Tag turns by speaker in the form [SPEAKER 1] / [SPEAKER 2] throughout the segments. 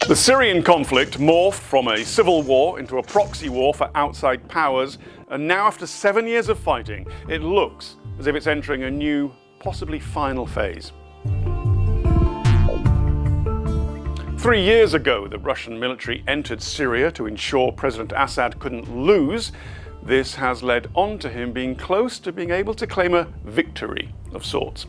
[SPEAKER 1] The Syrian conflict morphed from a civil war into a proxy war for outside powers, and now after 7 years of fighting, it looks as if it's entering a new, possibly final phase. 3 years ago, the Russian military entered Syria to ensure President Assad couldn't lose. This has led on to him being close to being able to claim a victory of sorts.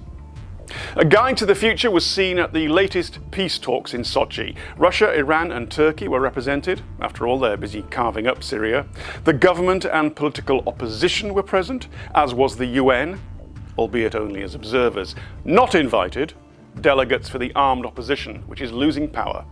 [SPEAKER 1] A guide to the future was seen at the latest peace talks in Sochi. Russia, Iran and Turkey were represented. After all, they're busy carving up Syria. The government and political opposition were present, as was the UN, albeit only as observers. Not invited, delegates for the armed opposition, which is losing power.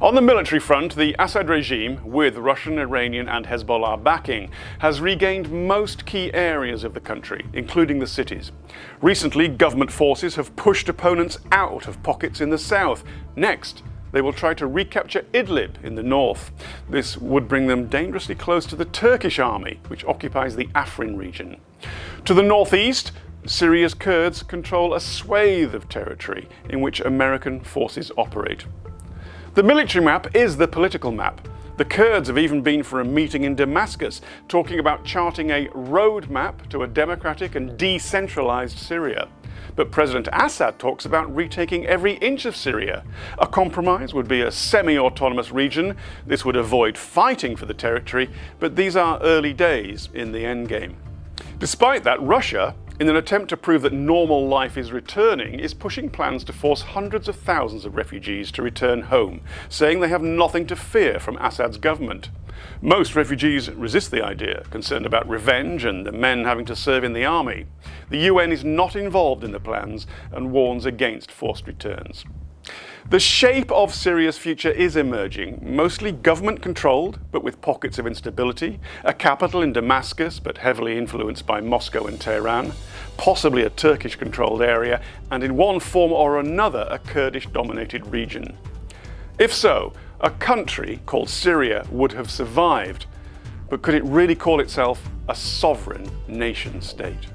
[SPEAKER 1] On the military front, the Assad regime, with Russian, Iranian and Hezbollah backing, has regained most key areas of the country, including the cities. Recently, government forces have pushed opponents out of pockets in the south. Next, they will try to recapture Idlib in the north. This would bring them dangerously close to the Turkish army, which occupies the Afrin region. To the northeast, Syria's Kurds control a swathe of territory in which American forces operate. The military map is the political map. The Kurds have even been for a meeting in Damascus, talking about charting a roadmap to a democratic and decentralized Syria. But President Assad talks about retaking every inch of Syria. A compromise would be a semi-autonomous region. This would avoid fighting for the territory, but these are early days in the endgame. Despite that, Russia, in an attempt to prove that normal life is returning, is pushing plans to force hundreds of thousands of refugees to return home, saying they have nothing to fear from Assad's government. Most refugees resist the idea, concerned about revenge and the men having to serve in the army. The UN is not involved in the plans and warns against forced returns. The shape of Syria's future is emerging, mostly government-controlled, but with pockets of instability, a capital in Damascus, but heavily influenced by Moscow and Tehran, possibly a Turkish-controlled area, and in one form or another a Kurdish-dominated region. If so, a country called Syria would have survived, but could it really call itself a sovereign nation-state?